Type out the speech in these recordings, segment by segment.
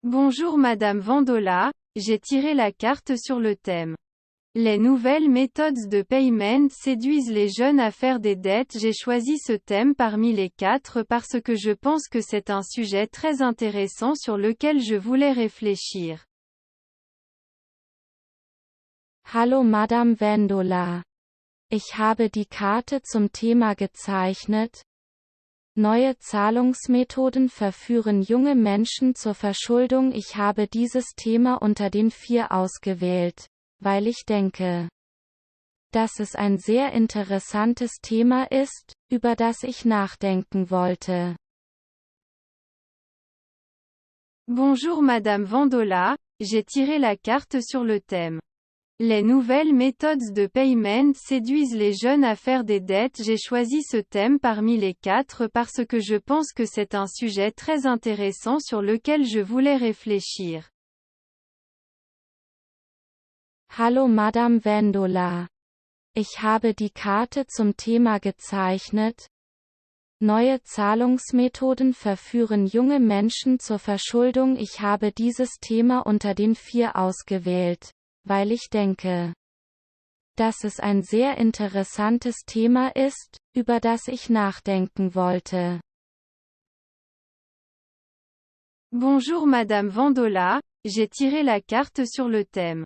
Bonjour Madame Vandola, j'ai tiré la carte sur le thème. Les nouvelles méthodes de paiement séduisent les jeunes à faire des dettes. J'ai choisi ce thème parmi les 4 parce que je pense que c'est un sujet très intéressant sur lequel je voulais réfléchir. Hallo Madame Vandola. Ich habe die Karte zum Thema gezeichnet. Neue Zahlungsmethoden verführen junge Menschen zur Verschuldung. Ich habe dieses Thema unter den 4 ausgewählt, weil ich denke, dass es ein sehr interessantes Thema ist, über das ich nachdenken wollte. Bonjour Madame Vandola, j'ai tiré la carte sur le thème. Les nouvelles méthodes de paiement séduisent les jeunes à faire des dettes. J'ai choisi ce thème parmi les 4 parce que je pense que c'est un sujet très intéressant sur lequel je voulais réfléchir. Hallo Madame Vandola. Ich habe die Karte zum Thema gezeichnet. Neue Zahlungsmethoden verführen junge Menschen zur Verschuldung. Ich habe dieses Thema unter den 4 ausgewählt, weil ich denke, dass es ein sehr interessantes Thema ist, über das ich nachdenken wollte. Bonjour Madame Vandola, j'ai tiré la carte sur le thème.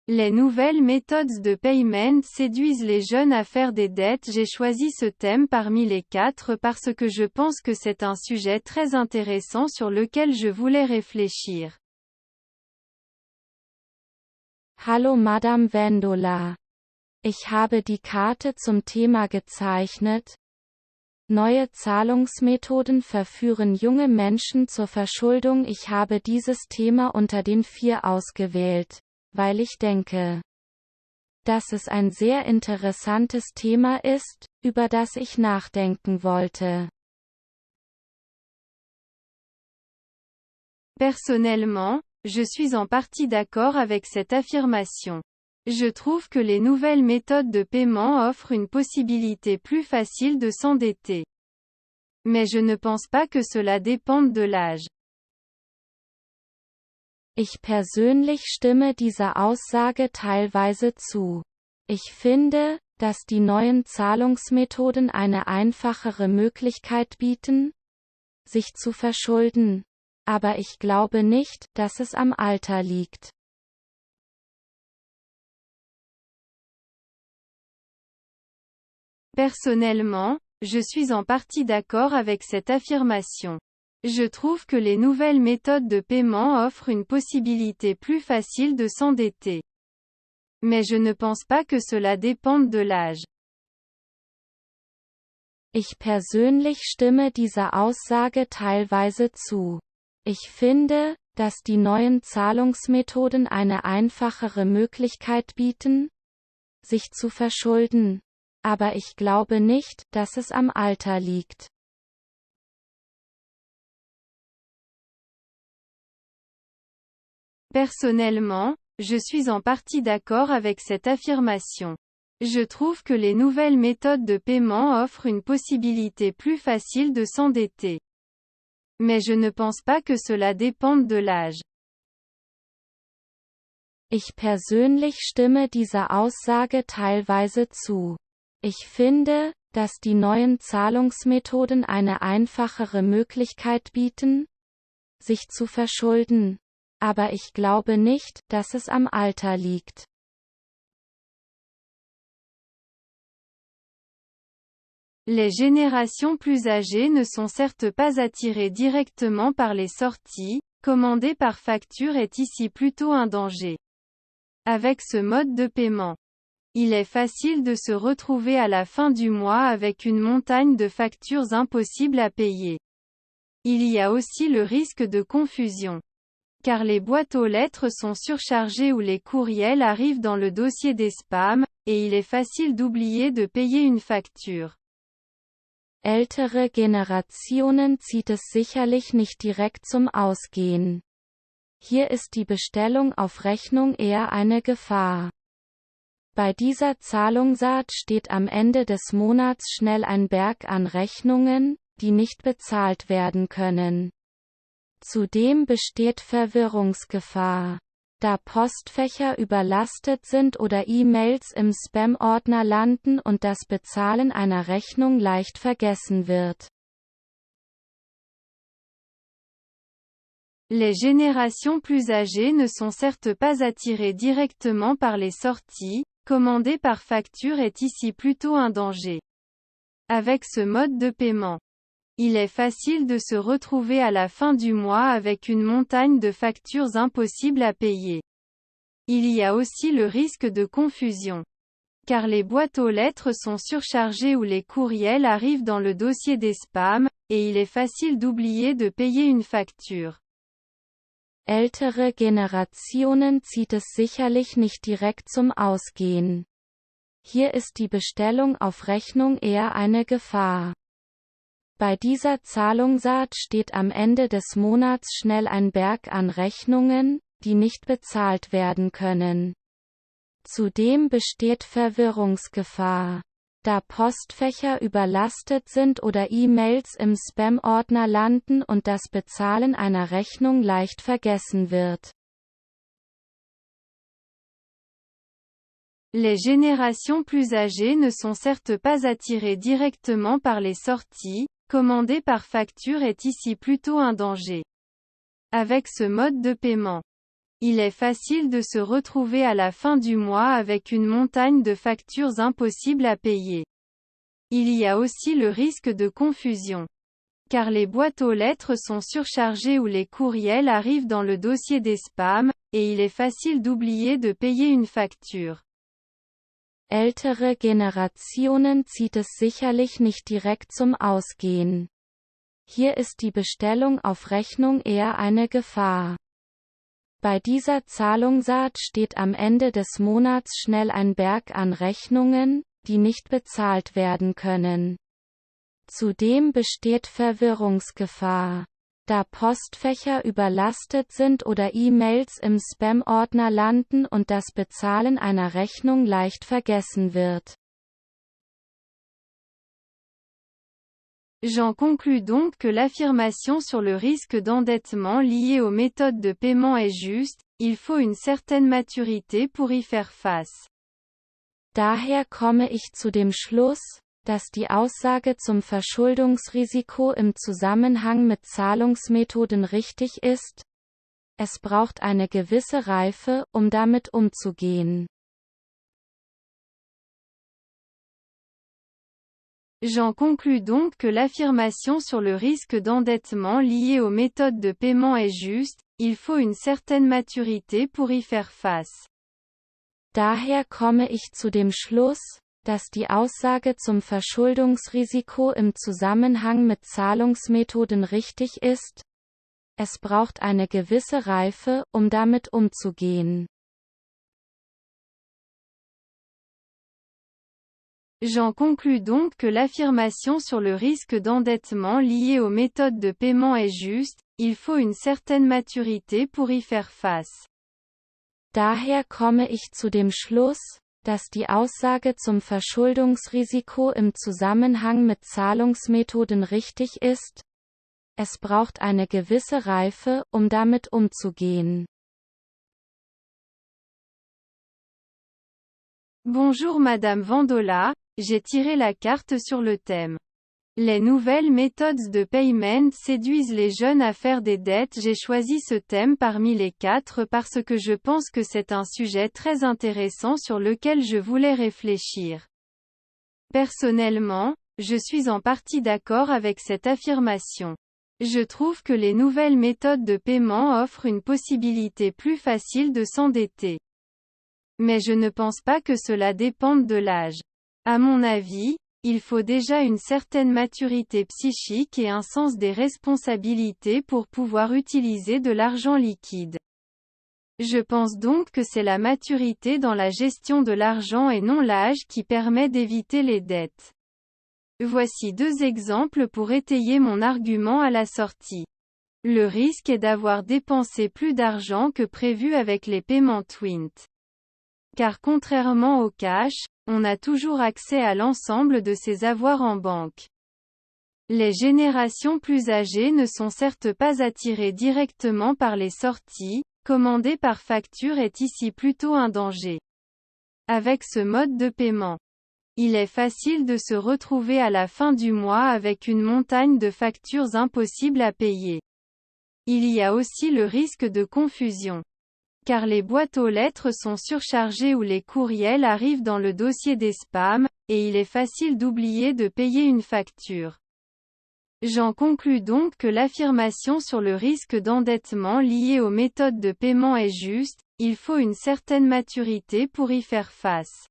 Les nouvelles méthodes de paiement séduisent les jeunes à faire des dettes. J'ai choisi ce thème parmi les 4 parce que je pense que c'est un sujet très intéressant sur lequel je voulais réfléchir. Hallo Madame Vandola. Ich habe die Karte zum Thema gezeichnet. Neue Zahlungsmethoden verführen junge Menschen zur Verschuldung. Ich habe dieses Thema unter den 4 ausgewählt, weil ich denke, dass es ein sehr interessantes Thema ist, über das ich nachdenken wollte. Personnellement, je suis en partie d'accord avec cette affirmation. Je trouve que les nouvelles méthodes de paiement offrent une possibilité plus facile de s'endetter. Mais je ne pense pas que cela dépende de l'âge. Ich persönlich stimme dieser Aussage teilweise zu. Ich finde, dass die neuen Zahlungsmethoden eine einfachere Möglichkeit bieten, sich zu verschulden. Aber ich glaube nicht, dass es am Alter liegt. Personnellement, je suis en partie d'accord avec cette affirmation. Je trouve que les nouvelles méthodes de paiement offrent une possibilité plus facile de s'endetter. Mais je ne pense pas que cela dépende de l'âge. Ich persönlich stimme dieser Aussage teilweise zu. Ich finde, dass die neuen Zahlungsmethoden eine einfachere Möglichkeit bieten, sich zu verschulden. Aber ich glaube nicht, dass es am Alter liegt. Personnellement, je suis en partie d'accord avec cette affirmation. Je trouve que les nouvelles méthodes de paiement offrent une possibilité plus facile de s'endetter. Mais je ne pense pas que cela dépende de l'âge. Ich persönlich stimme dieser Aussage teilweise zu. Ich finde, dass die neuen Zahlungsmethoden eine einfachere Möglichkeit bieten, sich zu verschulden. Aber ich glaube nicht, dass es am Alter liegt. Les générations plus âgées ne sont certes pas attirées directement par les sorties, commander par facture est ici plutôt un danger. Avec ce mode de paiement, il est facile de se retrouver à la fin du mois avec une montagne de factures impossibles à payer. Il y a aussi le risque de confusion, car les boîtes aux lettres sont surchargées ou les courriels arrivent dans le dossier des spams, et il est facile d'oublier de payer une facture. Ältere Generationen zieht es sicherlich nicht direkt zum Ausgehen. Hier ist die Bestellung auf Rechnung eher eine Gefahr. Bei dieser Zahlungsart steht am Ende des Monats schnell ein Berg an Rechnungen, die nicht bezahlt werden können. Zudem besteht Verwirrungsgefahr, da Postfächer überlastet sind oder E-Mails im Spam-Ordner landen und das Bezahlen einer Rechnung leicht vergessen wird. Les générations plus âgées ne sont certes pas attirées directement par les sorties, commander par facture est ici plutôt un danger. Avec ce mode de paiement, il est facile de se retrouver à la fin du mois avec une montagne de factures impossibles à payer. Il y a aussi le risque de confusion, car les boîtes aux lettres sont surchargées ou les courriels arrivent dans le dossier des spams, et il est facile d'oublier de payer une facture. Ältere Generationen zieht es sicherlich nicht direkt zum Ausgehen. Hier ist die Bestellung auf Rechnung eher eine Gefahr. Bei dieser Zahlungsart steht am Ende des Monats schnell ein Berg an Rechnungen, die nicht bezahlt werden können. Zudem besteht Verwirrungsgefahr, da Postfächer überlastet sind oder E-Mails im Spam-Ordner landen und das Bezahlen einer Rechnung leicht vergessen wird. Les générations plus âgées ne sont certes pas attirées directement par les sorties, commander par facture est ici plutôt un danger. Avec ce mode de paiement, il est facile de se retrouver à la fin du mois avec une montagne de factures impossibles à payer. Il y a aussi le risque de confusion, car les boîtes aux lettres sont surchargées ou les courriels arrivent dans le dossier des spams, et il est facile d'oublier de payer une facture. Ältere Generationen zieht es sicherlich nicht direkt zum Ausgehen. Hier ist die Bestellung auf Rechnung eher eine Gefahr. Bei dieser Zahlungsart steht am Ende des Monats schnell ein Berg an Rechnungen, die nicht bezahlt werden können. Zudem besteht Verwirrungsgefahr, da Postfächer überlastet sind oder E-Mails im Spam-Ordner landen und das Bezahlen einer Rechnung leicht vergessen wird. J'en conclus donc que l'affirmation sur le risque d'endettement lié aux méthodes de paiement est juste, il faut une certaine maturité pour y faire face. Daher komme ich zu dem Schluss, dass die Aussage zum Verschuldungsrisiko im Zusammenhang mit Zahlungsmethoden richtig ist. Es braucht eine gewisse Reife, um damit umzugehen. J'en conclus donc que l'affirmation sur le risque d'endettement lié aux méthodes de paiement est juste, il faut une certaine maturité pour y faire face. Daher komme ich zu dem Schluss, dass die Aussage zum Verschuldungsrisiko im Zusammenhang mit Zahlungsmethoden richtig ist. Es braucht eine gewisse Reife, um damit umzugehen. J'en conclus donc que l'affirmation sur le risque d'endettement lié aux méthodes de paiement est juste, il faut une certaine maturité pour y faire face. Daher komme ich zu dem Schluss, dass die Aussage zum Verschuldungsrisiko im Zusammenhang mit Zahlungsmethoden richtig ist. Es braucht eine gewisse Reife, um damit umzugehen. Bonjour Madame Vandola, j'ai tiré la carte sur le thème. Les nouvelles méthodes de paiement séduisent les jeunes à faire des dettes. J'ai choisi ce thème parmi les 4 parce que je pense que c'est un sujet très intéressant sur lequel je voulais réfléchir. Personnellement, je suis en partie d'accord avec cette affirmation. Je trouve que les nouvelles méthodes de paiement offrent une possibilité plus facile de s'endetter. Mais je ne pense pas que cela dépende de l'âge. À mon avis, il faut déjà une certaine maturité psychique et un sens des responsabilités pour pouvoir utiliser de l'argent liquide. Je pense donc que c'est la maturité dans la gestion de l'argent et non l'âge qui permet d'éviter les dettes. Voici 2 exemples pour étayer mon argument à la sortie. Le risque est d'avoir dépensé plus d'argent que prévu avec les paiements Twint. Car contrairement au cash, on a toujours accès à l'ensemble de ses avoirs en banque. Les générations plus âgées ne sont certes pas attirées directement par les sorties, commander par facture est ici plutôt un danger. Avec ce mode de paiement, il est facile de se retrouver à la fin du mois avec une montagne de factures impossibles à payer. Il y a aussi le risque de confusion. Car les boîtes aux lettres sont surchargées ou les courriels arrivent dans le dossier des spams, et il est facile d'oublier de payer une facture. J'en conclus donc que l'affirmation sur le risque d'endettement lié aux méthodes de paiement est juste, il faut une certaine maturité pour y faire face.